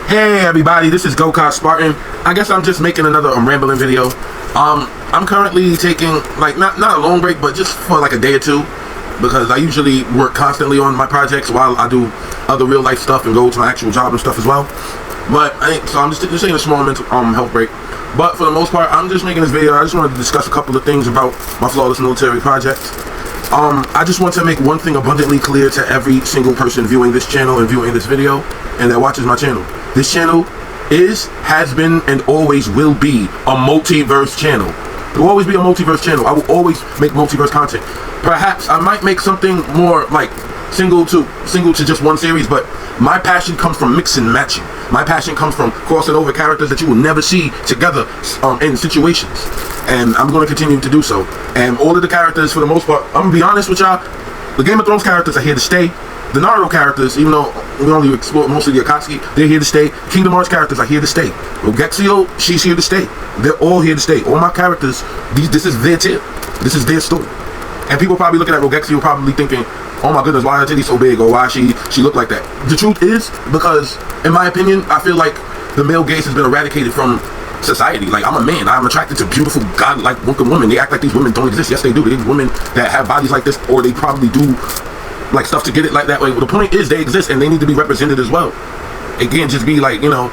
Hey everybody, this is Go-Kart Spartan. I guess I'm just making another rambling video. I'm currently taking like not a long break, but just for like a day or two, because I usually work constantly on my projects while I do other real life stuff and go to my actual job and stuff as well. But so I'm just taking a small mental health break. But for the most part, I'm just making this video. I just wanted to discuss a couple of things about my flawless military project. I just want to make one thing abundantly clear to every single person viewing this channel and viewing this video and that watches my channel. This channel has been, and always will be a multiverse channel. It will always be a multiverse channel. I will always make multiverse content. Perhaps I might make something more like single to just one series, but my passion comes from mix and matching. My passion comes from crossing over characters that you will never see together in situations, and I'm going to continue to do so. And all of the characters, for the most part, I'm gonna be honest with y'all, the Game of Thrones characters are here to stay. The Naruto characters, even though we only explore mostly the Akatsuki, they're here to stay. Kingdom Hearts characters are here to stay. Rogexio, she's here to stay. They're all here to stay. All my characters, this is their tale. This is their story. And people probably looking at Rogexio probably thinking, oh my goodness, why are her titties so big, or why she look like that? The truth is, because in my opinion, I feel like the male gaze has been eradicated from society. Like, I'm a man, I'm attracted to beautiful god-like women. They act like these women don't exist. Yes, they do. These women that have bodies like this, or they probably do like stuff to get it like that way. Well, the point is, they exist and they need to be represented as well. Again, just be like, you know.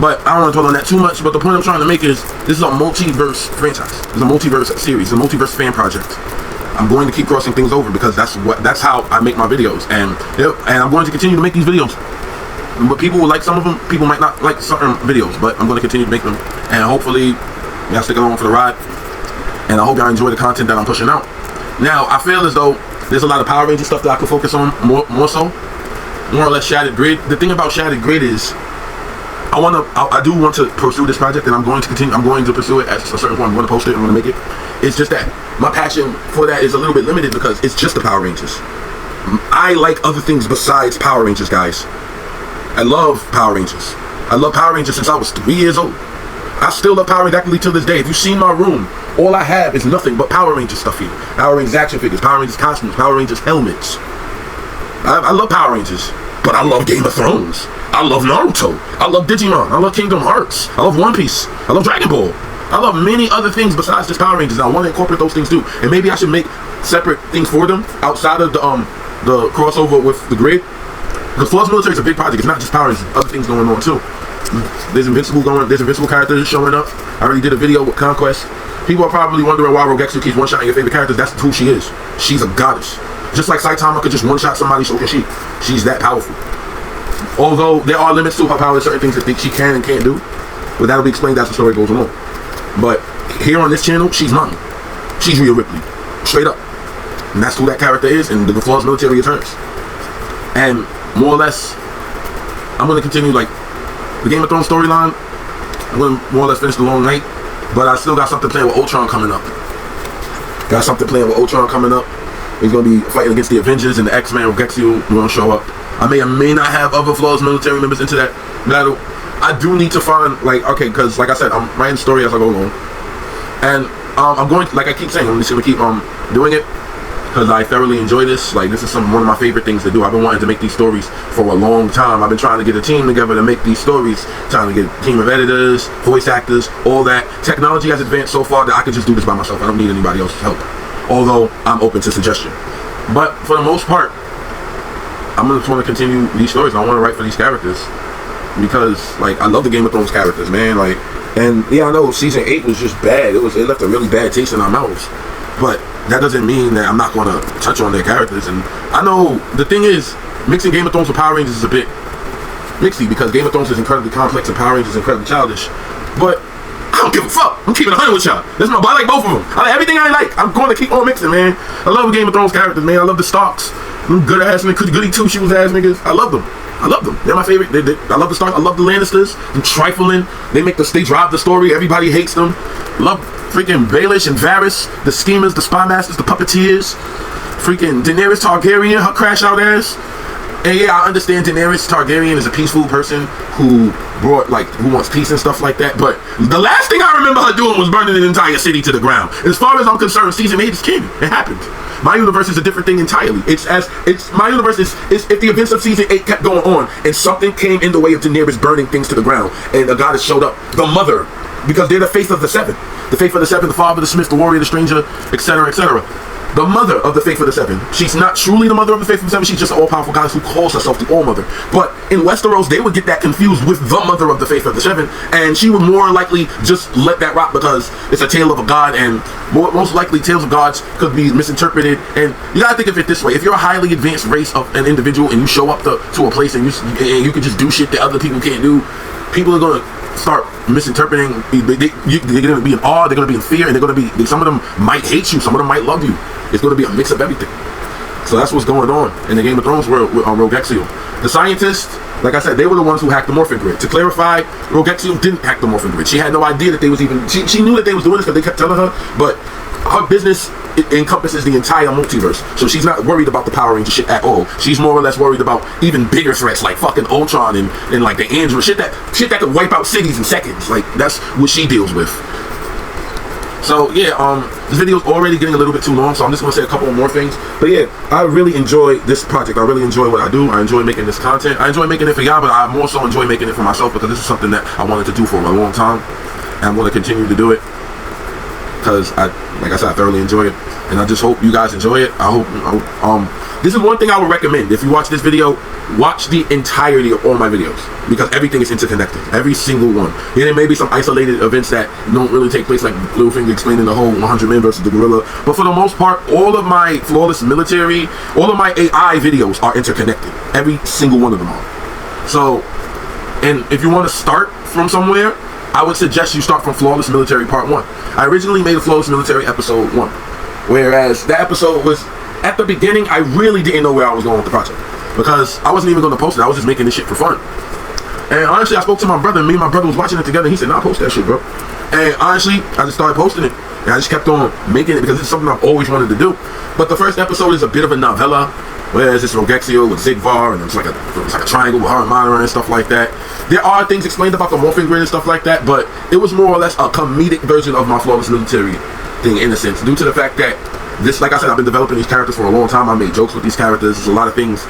But I don't want to dwell on that too much. But the point I'm trying to make is, this is a multiverse franchise. It's a multiverse series, a multiverse fan project. I'm going to keep crossing things over because that's how I make my videos, and I'm going to continue to make these videos. But people will like some of them, people might not like certain videos, but I'm going to continue to make them, and hopefully y'all stick along for the ride, and I hope y'all enjoy the content that I'm pushing out. Now, I feel as though there's a lot of Power Ranger stuff that I could focus on more or less Shattered Grid. The thing about Shattered Grid is, I do want to pursue this project, and I'm going to continue. I'm going to pursue it at a certain point. I'm going to post it. I'm going to make it. It's just that my passion for that is a little bit limited because it's just the Power Rangers. I like other things besides Power Rangers, guys. I love Power Rangers. I love Power Rangers since I was 3 years old. I still love Power Rangers actually till this day. If you've seen my room, all I have is nothing but Power Rangers stuff here. Power Rangers action figures, Power Rangers costumes, Power Rangers helmets. I love Power Rangers, but I love Game of Thrones. I love Naruto. I love Digimon. I love Kingdom Hearts. I love One Piece. I love Dragon Ball. I love many other things besides just Power Rangers. I want to incorporate those things too, and maybe I should make separate things for them outside of the crossover with the grid. Because Flawless Military is a big project. It's not just Power Rangers. There's other things going on too. There's Invincible characters showing up. I already did a video with Conquest. People are probably wondering why Rogexio keeps one-shotting your favorite characters. That's who she is. She's a goddess. Just like Saitama could just one-shot somebody, so can she. She's that powerful. Although there are limits to her power, certain things that she can and can't do. But that'll be explained as the story goes along. But here on this channel, she's mine. She's Rhea Ripley. Straight up. And that's who that character is, and the Flawless Military returns. And more or less, I'm going to continue like the Game of Thrones storyline. I'm going to more or less finish the long night. But I still got something playing with Ultron coming up. He's going to be fighting against the Avengers, and the X-Men. Rogexio will show up. I may or may not have other Flawless Military members into that battle. I do need to find, like, okay, because like I said, I'm writing the story as I go along, and I'm going to, like I keep saying, I'm just going to keep doing it because I thoroughly enjoy this. Like, this is one of my favorite things to do. I've been wanting to make these stories for a long time. I've been trying to get a team together to make these stories, trying to get a team of editors, voice actors, all that. Technology has advanced so far that I can just do this by myself. I don't need anybody else's help, although I'm open to suggestion. But for the most part, I'm going to want to continue these stories. I want to write for these characters because, like, I love the Game of Thrones characters, man. Like, and yeah, I know season 8 was just bad. It left a really bad taste in our mouths. But that doesn't mean that I'm not going to touch on their characters. And I know the thing is, mixing Game of Thrones with Power Rangers is a bit mixy because Game of Thrones is incredibly complex and Power Rangers is incredibly childish. But I don't give a fuck. I'm keeping 100 with y'all. I like both of them. I like everything I like. I'm going to keep on mixing, man. I love Game of Thrones characters, man. I love the Starks. Good ass niggas, goody two-shoes ass niggas. I love them. They're my favorite. I love the Starks. I love the Lannisters. They're trifling. They drive the story. Everybody hates them. Love freaking Baelish and Varys, the schemers, the spy masters, the puppeteers. Freaking Daenerys Targaryen, her crash out ass. And yeah, I understand Daenerys Targaryen is a peaceful person who wants peace and stuff like that. But the last thing I remember her doing was burning an entire city to the ground. As far as I'm concerned, season 8 is canon. It happened. My universe is a different thing entirely. My universe is if the events of season 8 kept going on and something came in the way of Daenerys burning things to the ground and a goddess showed up, the mother, because they're the faith of the seven. The faith of the seven, the father, the smith, the warrior, the stranger, etc., etc. The mother of the faith of the seven. She's not truly the mother of the faith of the seven. She's just an all-powerful goddess who calls herself the All-Mother. But in Westeros, they would get that confused with the mother of the faith of the seven, and she would more likely just let that rock because it's a tale of a god, and most likely tales of gods could be misinterpreted. And you gotta think of it this way: if you're a highly advanced race of an individual and you show up to a place and you can just do shit that other people can't do, people are gonna start misinterpreting. They're gonna be in awe, they're gonna be in fear, and some of them might hate you, some of them might love you. It's gonna be a mix of everything. So that's what's going on in the Game of Thrones world with Rogue Exio. The scientists, like I said, they were the ones who hacked the morphing grid. To clarify, Rogue Exio didn't hack the morphing grid. She had no idea that they was even. She knew that they was doing this because they kept telling her, but her business encompasses the entire multiverse, so she's not worried about the Power Ranger shit at all. She's more or less worried about even bigger threats like fucking Ultron and like the Android shit that could wipe out cities in seconds. Like, that's what she deals with. So yeah, this video's already getting a little bit too long, so I'm just gonna say a couple more things. But yeah, I really enjoy this project. I really enjoy what I do. I enjoy making this content. I enjoy making it for y'all, but I more so enjoy making it for myself because this is something that I wanted to do for a long time, and I'm gonna continue to do it because like I said, I thoroughly enjoy it, and I just hope you guys enjoy it. I hope this is one thing I would recommend. If you watch this video, watch the entirety of all my videos because everything is interconnected. Every single one. Yeah, there may be some isolated events that don't really take place, like Littlefinger explaining the whole 100 men versus the gorilla, but for the most part, all of my flawless military, all of my AI videos are interconnected. Every single one of them are. So, and if you want to start from somewhere, I would suggest you start from Flawless Military Part 1. I originally made a Flawless Military Episode 1, whereas that episode was, at the beginning, I really didn't know where I was going with the project because I wasn't even going to post it. I was just making this shit for fun. And honestly, I spoke to my brother, and me and my brother was watching it together, and he said, nah, post that shit, bro. And honestly, I just started posting it, and I just kept on making it because it's something I've always wanted to do. But the first episode is a bit of a novella, whereas it's Rogue Exio with Zigvar, and it's like a triangle with her and Moira and stuff like that. There are things explained about the morphing grid and stuff like that, but it was more or less a comedic version of my Flawless Military thing in a sense, due to the fact that this, like I said, I've been developing these characters for a long time. I made jokes with these characters. There's a lot of things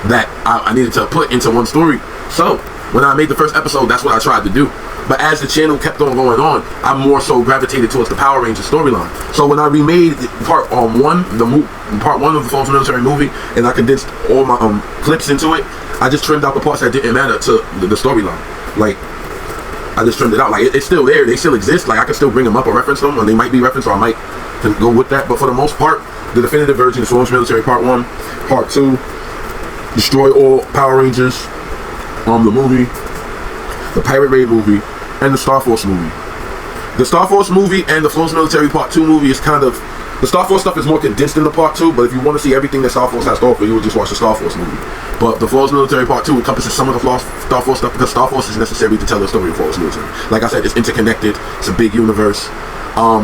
that I needed to put into one story. So when I made the first episode, that's what I tried to do. But as the channel kept on going on, I more so gravitated towards the Power Rangers storyline. So when I remade part one of the Flawless Military movie, and I condensed all my clips into it, I just trimmed out the parts that didn't matter to the storyline. Like, I just trimmed it out. Like, it's still there. They still exist. Like, I can still bring them up or reference them, or they might be referenced, or I might go with that. But for the most part, the definitive version is Flawless Military Part 1, Part 2, Destroy All Power Rangers, the movie, the Pirate Raid movie, and the Star Force movie. The Star Force movie and the Flawless Military Part 2 movie is kind of, the Star Force stuff is more condensed in the Part 2, but if you want to see everything that Star Force has to offer, you would just watch the Star Force movie. But the Flawless Military Part 2 encompasses some of the Star Force stuff because Star Force is necessary to tell the story of Flawless Military. Like I said, it's interconnected, it's a big universe.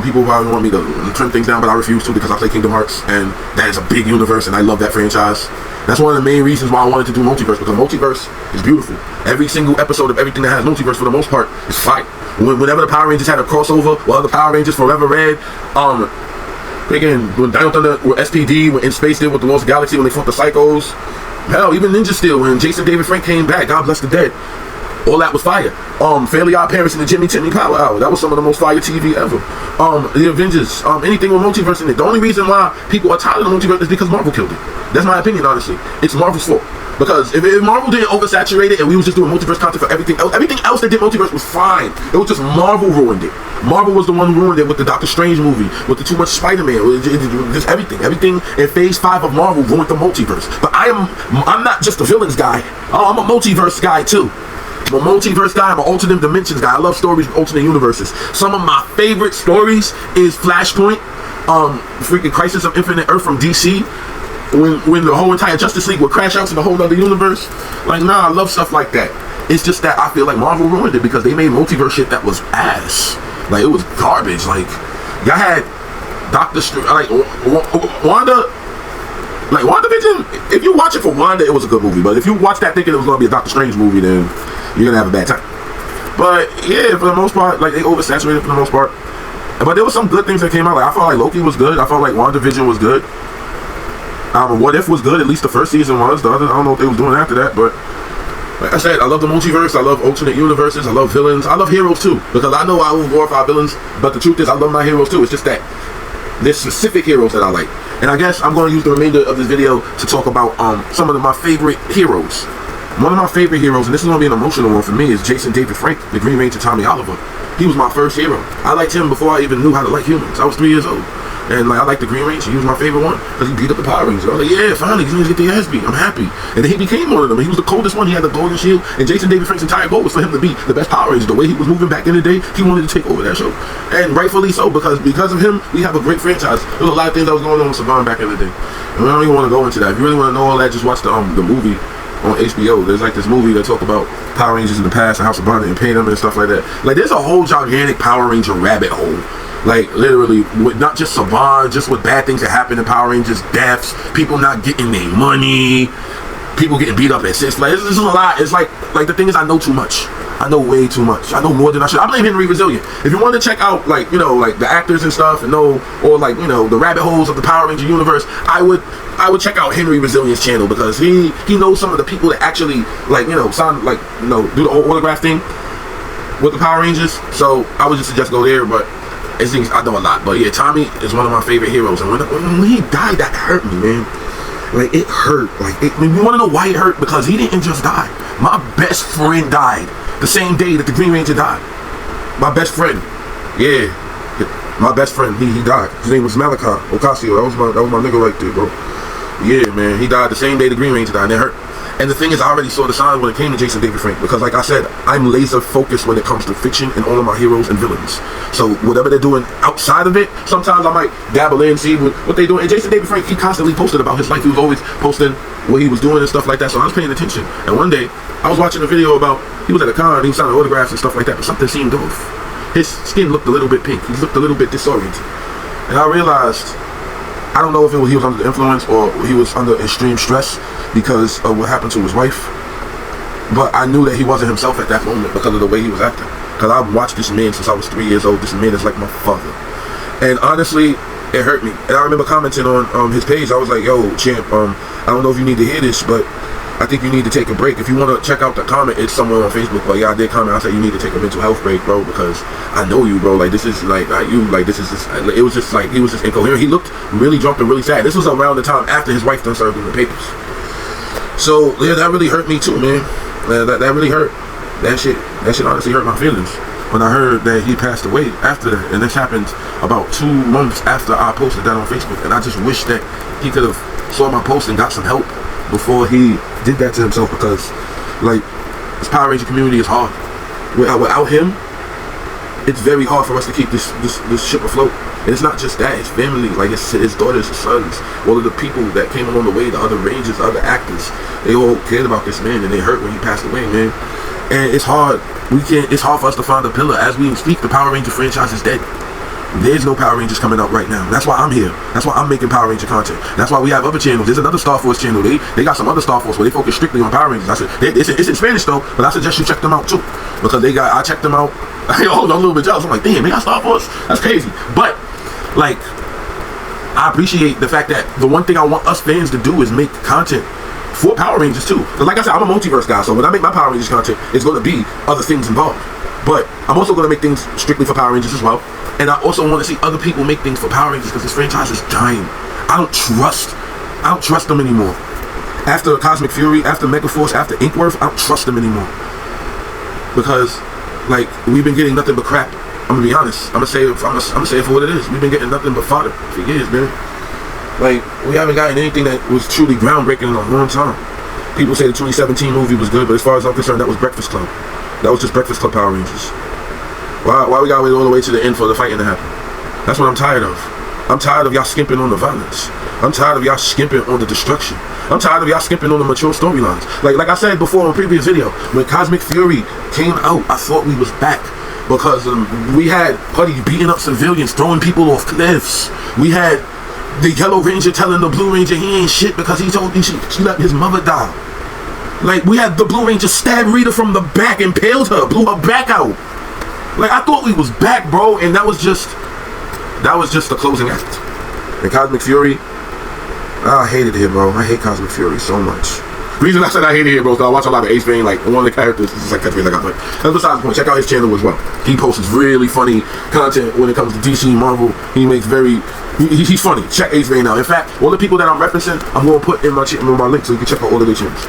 People probably want me to trim things down, but I refuse to because I play Kingdom Hearts, and that is a big universe, and I love that franchise. That's one of the main reasons why I wanted to do Multiverse, because Multiverse is beautiful. Every single episode of everything that has Multiverse, for the most part, is fire. Whenever the Power Rangers had a crossover with other Power Rangers, Forever Red, when Dino Thunder with SPD, when In Space did with the Lost Galaxy, when they fought the Psychos, hell, even Ninja Steel, when Jason David Frank came back, God bless the dead. All that was fire. Fairly Odd Parents and the Jimmy Timmy Power Hour. That was some of the most fire TV ever. The Avengers. Anything with Multiverse in it. The only reason why people are tired of the Multiverse is because Marvel killed it. That's my opinion, honestly. It's Marvel's fault. Because if Marvel didn't oversaturate it and we was just doing Multiverse content for everything else that did Multiverse was fine. It was just Marvel ruined it. Marvel was the one who ruined it with the Doctor Strange movie, with the too much Spider-Man, just everything. Everything in Phase 5 of Marvel ruined the Multiverse. But I'm not just a villains guy. I'm a Multiverse guy too. I'm a multiverse guy, I'm an alternate dimensions guy. I love stories with alternate universes. Some of my favorite stories is Flashpoint, freaking Crisis of Infinite Earth from DC, when the whole entire Justice League would crash out to the whole other universe. Like, nah, I love stuff like that. It's just that I feel like Marvel ruined it because they made multiverse shit that was ass. Like, it was garbage. Like, y'all had Doctor Strange, like, Wanda. Like, WandaVision, if you watch it for Wanda, it was a good movie. But if you watch that thinking it was going to be a Doctor Strange movie, then you're going to have a bad time. But, yeah, for the most part, like, they oversaturated for the most part. But there was some good things that came out. Like, I felt like Loki was good. I felt like WandaVision was good. What If was good, at least the first season was. The other, I don't know what they was doing after that, but like I said, I love the multiverse, I love alternate universes, I love villains, I love heroes too, because I know I will glorify villains, but the truth is I love my heroes too. It's just that there's specific heroes that I like. And I guess I'm going to use the remainder of this video to talk about some of my favorite heroes. One of my favorite heroes, and this is going to be an emotional one for me, is Jason David Frank, the Green Ranger Tommy Oliver. He was my first hero. I liked him before I even knew how to like humans. I was 3 years old. And like I liked the Green Ranger. He was my favorite one because he beat up the Power Rangers. I was like, yeah, finally, he's gonna get the ass beat. I'm happy. And then he became one of them. He was the coldest one. He had the golden shield. And Jason David Frank's entire goal was for him to be the best Power Ranger. The way he was moving back in the day, he wanted to take over that show. And rightfully so, because of him, we have a great franchise. There was a lot of things that was going on with Acevane back in the day. And I don't even want to go into that. If you really want to know all that, just watch the movie on HBO. There's like this movie that talk about Power Rangers in the past and how Acevane and paid them and stuff like that. Like there's a whole gigantic Power Ranger rabbit hole. Like literally, with not just Acevane, just with bad things that happen in Power Rangers, deaths, people not getting their money, people getting beat up at 6. Like this is a lot. It's like the thing is, I know too much. I know way too much. I know more than I should. I blame Henry Resilient. If you want to check out like like the actors and stuff and know, or like the rabbit holes of the Power Ranger universe, I would check out Henry Resilient's channel, because he knows some of the people that actually sound like do the whole autograph thing with the Power Rangers. So I would just suggest go there. But I know a lot. But yeah, Tommy is one of my favorite heroes, and when he died, that hurt me, man. Like it hurt. Like you want to know why it hurt? Because he didn't just die. My best friend died the same day that the Green Ranger died. My best friend, yeah, my best friend, he died. His name was Malachi Ocasio. That was my nigga right there, bro. Yeah, man, he died the same day the Green Ranger died, and it hurt. And the thing is, I already saw the signs when it came to Jason David Frank, because like I said, I'm laser focused when it comes to fiction and all of my heroes and villains. So whatever they're doing outside of it, sometimes I might dabble in, see what they're doing. And Jason David Frank, he constantly posted about his life. He was always posting what he was doing and stuff like that, so I was paying attention. And one day, I was watching a video about, he was at a con, he was signing autographs and stuff like that, but something seemed off. His skin looked a little bit pink. He looked a little bit disoriented. And I realized, I don't know if he was under the influence or he was under extreme stress because of what happened to his wife, but I knew that he wasn't himself at that moment because of the way he was acting. Because I've watched this man since I was 3 years old. This man is like my father. And honestly, it hurt me. And I remember commenting on his page. I was like, yo, champ, I don't know if you need to hear this, but I think you need to take a break. If you want to check out the comment, it's somewhere on Facebook. But yeah, I did comment. I said you need to take a mental health break, bro, because I know you, bro. Like this is this is just, it was just like he was just incoherent. He looked really drunk and really sad. This was around the time after his wife done served in the papers. So yeah, that really hurt me too, man. That really hurt. That shit honestly hurt my feelings when I heard that he passed away after that. And this happened about 2 months after I posted that on Facebook. And I just wish that he could have saw my post and got some help before he did that to himself, because like this Power Ranger community is hard. Without him, it's very hard for us to keep this ship afloat. And it's not just that, it's family, like his daughters, his sons, all of the people that came along the way, the other Rangers, the other actors, they all cared about this man, and they hurt when he passed away, man. And it's hard. It's hard for us to find a pillar. As we speak, the Power Ranger franchise is dead. There's no Power Rangers coming out right now. That's why I'm here. That's why I'm making Power Ranger content. That's why we have other channels. There's another Star Force channel. They got some other Star Force where they focus strictly on Power Rangers. I said it's in Spanish though, but I suggest you check them out too, because I checked them out. I'm a little bit jealous. I'm like, damn, they got Star Force. That's crazy. But like, I appreciate the fact that the one thing I want us fans to do is make content for Power Rangers too. Because like I said, I'm a multiverse guy, so when I make my Power Rangers content, it's going to be other things involved. But I'm also going to make things strictly for Power Rangers as well. And I also want to see other people make things for Power Rangers, because this franchise is dying. I don't trust them anymore. After Cosmic Fury, after Megaforce, after Inkworth, I don't trust them anymore. Because like, we've been getting nothing but crap. I'm gonna be honest. I'm gonna say it for what it is. We've been getting nothing but fodder for years, man. Like, we haven't gotten anything that was truly groundbreaking in a long time. People say the 2017 movie was good, but as far as I'm concerned, that was Breakfast Club. That was just Breakfast Club Power Rangers. Why we gotta wait all the way to the end for the fighting to happen? That's what I'm tired of. I'm tired of y'all skimping on the violence. I'm tired of y'all skimping on the destruction. I'm tired of y'all skimping on the mature storylines. Like I said before in a previous video, when Cosmic Fury came out, I thought we was back. Because we had Putty beating up civilians, throwing people off cliffs. We had the Yellow Ranger telling the Blue Ranger he ain't shit because he told me she let his mother die. Like, we had the Blue Ranger stab Rita from the back, impaled her, blew her back out. Like, I thought we was back, bro, and that was just the closing act. And Cosmic Fury, I hated it, bro. I hate Cosmic Fury so much. The reason I said I hated it, bro, is I watch a lot of Acevane, like one of the characters. This is like catchphrase I got, but that's besides the point. Check out his channel as well. He posts really funny content when it comes to DC and Marvel. He makes he's funny. Check Acevane out. In fact, all the people that I'm referencing, I'm gonna put in my link so you can check out all of their channels.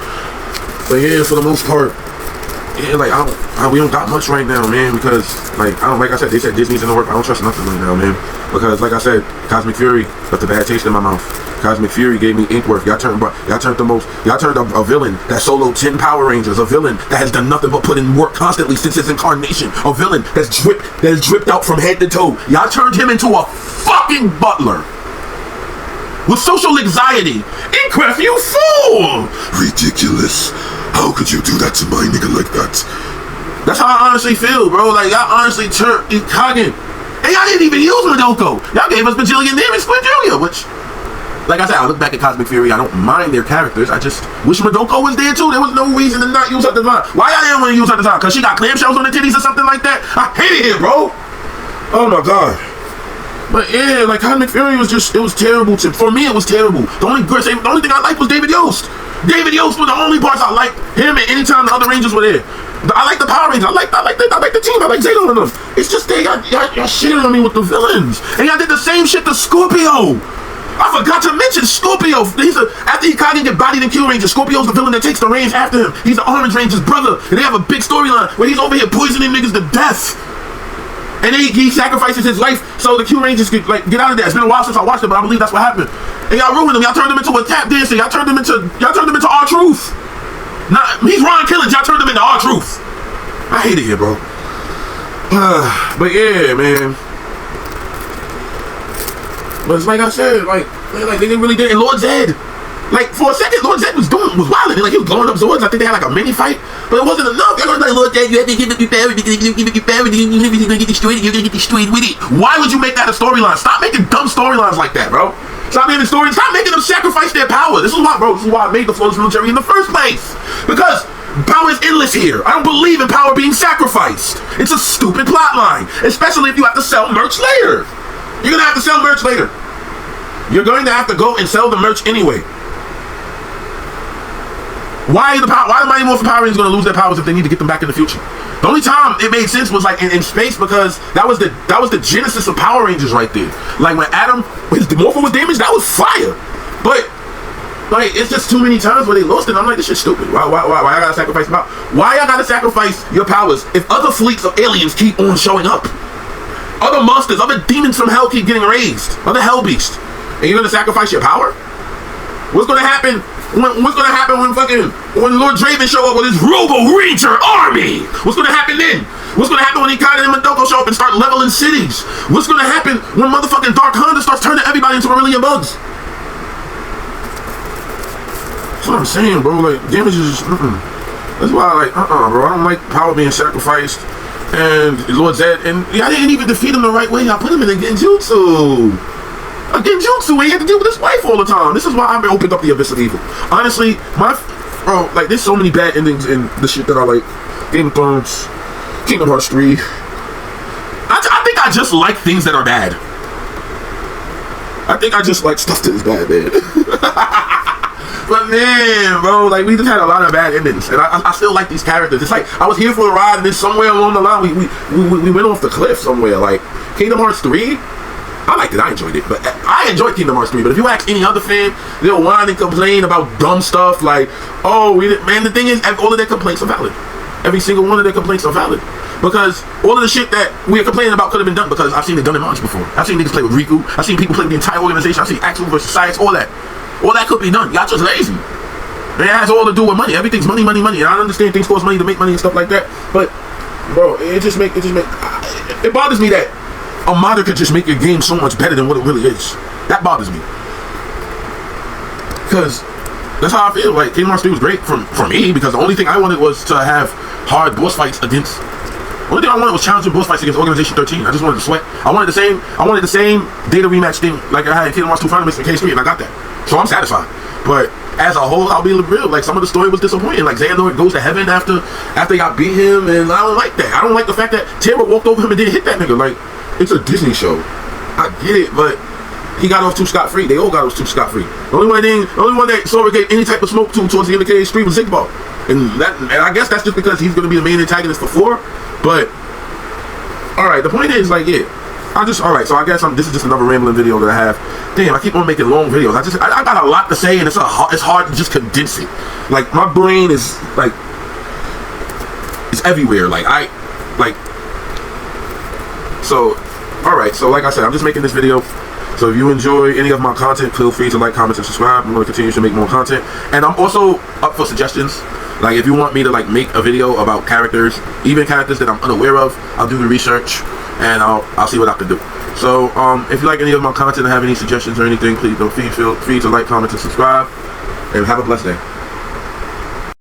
But yeah, for the most part, yeah, like we don't got much right now, man, because like like I said, they said Disney's in the work. I don't trust nothing right now, man, because like I said, Cosmic Fury left a bad taste in my mouth. Cosmic Fury gave me Inkworth. Y'all turned a villain that soloed 10 Power Rangers, a villain that has done nothing but put in work constantly since his incarnation, a villain that's dripped out from head to toe. Y'all turned him into a fucking butler with social anxiety. Inkworth, you fool! Ridiculous. How could you do that to my nigga like that? That's how I honestly feel, bro. Like, y'all honestly turned Hagen. And y'all didn't even use Madoko. Y'all gave us Bajillion Name and Squid Jr., which, like I said, I look back at Cosmic Fury, I don't mind their characters. I just wish Madoko was there too. There was no reason to not use her design. Why y'all didn't want to use her design? Because she got clamshells on her titties or something like that? I hate it here, bro. Oh my god. But yeah, like Cosmic Fury was just, it was terrible. For me, it was terrible. The only thing I liked was David Yost. David Yost was the only parts I liked. Him and anytime the other Rangers were there. I like the Power Rangers. I like the team. I like Zayto and them. It's just y'all shitting on me with the villains. And y'all did the same shit to Scorpio. I forgot to mention Scorpio. After Hikage get bodied in Q Ranger, Scorpio's the villain that takes the reins after him. He's the Orange Ranger's brother. And they have a big storyline where he's over here poisoning niggas to death. And then he sacrifices his life so the Q Rangers could like get out of there. It's been a while since I watched it, but I believe that's what happened. And y'all ruined him. Y'all turned him into a tap dancer. Y'all turned him into R-Truth. He's Ron Killings. Y'all turned him into R-Truth. I hate it here, bro. But yeah, man. But it's like I said, like they didn't really do it. And Lord Zed, like for a second, Lord Zed was wilding. Like he was blowing up Zords. I think they had like a mini fight, but it wasn't enough. They're like, Lord Zed, you have to give up your power because if you give up your power, then you're gonna get destroyed. You're gonna get destroyed with it. Why would you make that a storyline? Stop making dumb storylines like that, bro. Stop making stories. Stop making them sacrifice their power. This is why, bro. This is why I made the Flawless Military in the first place. Because power is endless here. I don't believe in power being sacrificed. It's a stupid plot line, especially if you have to sell merch later. You're gonna have to sell merch later. You're going to have to go and sell the merch anyway. Why the Mighty Morphin Power Rangers going to lose their powers if they need to get them back in the future? The only time it made sense was like in space, because that was the genesis of Power Rangers right there. Like when his Morphin was damaged, that was fire. But like it's just too many times where they lost it. I'm like, this shit's stupid. Why I gotta sacrifice my power? Why I gotta sacrifice your powers if other fleets of aliens keep on showing up? Other monsters, other demons from hell keep getting raised. Other hell beasts. And you're gonna sacrifice your power? What's gonna happen when Lord Draven show up with his Robo Ranger army? What's gonna happen then? What's gonna happen when Hikage and Madoko show up and start leveling cities? What's gonna happen when motherfucking Dark Honda starts turning everybody into Aurelian bugs? That's what I'm saying, bro. Like damage is That's why I like bro. I don't like power being sacrificed. And Lord Zed, and I didn't even defeat him the right way. I put him in a Genjutsu. A Genjutsu, he had to deal with his wife all the time. This is why I opened up the Abyss of Evil. Honestly, bro, like there's so many bad endings in the shit that I like. Game of Thrones, Kingdom Hearts 3. I think I just like things that are bad. I think I just like stuff that is bad, man. But man, bro, like we just had a lot of bad endings, and I still like these characters. It's like I was here for the ride, and then somewhere along the line we went off the cliff somewhere. Like Kingdom Hearts 3. I liked it, I enjoyed it, but I enjoyed Kingdom Hearts 3, but if you ask any other fan, they'll whine and complain about dumb stuff like, oh, man, the thing is, all of their complaints are valid. Every single one of their complaints are valid. Because all of the shit that we're complaining about could have been done, because I've seen it done in Mons before. I've seen niggas play with Riku, I've seen people play with the entire organization, I've seen Axel versus Science, all that. All that could be done, y'all just lazy. It has all to do with money, everything's money, money, money, and I understand things cost money to make money and stuff like that, but, bro, it bothers me that a modder could just make your game so much better than what it really is. That bothers me. Because that's how I feel. Like Kingdom Hearts 3 was great for me, because the only thing I wanted was to have hard boss fights against. The only thing I wanted was challenging boss fights against Organization 13. I just wanted to sweat. I wanted the same data rematch thing like I had in Kingdom Hearts 2 Final Mix in K3, and I got that. So I'm satisfied. But as a whole, I'll be real. Like some of the story was disappointing. Like Xehanort goes to heaven after y'all beat him, and I don't like that. I don't like the fact that Terra walked over him and didn't hit that nigga. Like, it's a Disney show. I get it, but he got off too scot-free. They all got off too scot-free. The only one that Sora gave any type of smoke to towards the end of KH3 was Zigball. And I guess that's just because he's going to be the main antagonist for 4. But, alright, the point is, like, yeah. Alright, so I guess this is just another rambling video that I have. Damn, I keep on making long videos. I got a lot to say, and it's hard to just condense it. Like, my brain is, like, it's everywhere. So, alright, so like I said, I'm just making this video. So if you enjoy any of my content, feel free to like, comment, and subscribe. I'm going to continue to make more content. And I'm also up for suggestions. Like, if you want me to, like, make a video about characters, even characters that I'm unaware of, I'll do the research, and I'll see what I can do. So, if you like any of my content and have any suggestions or anything, please feel free to like, comment, and subscribe. And have a blessed day.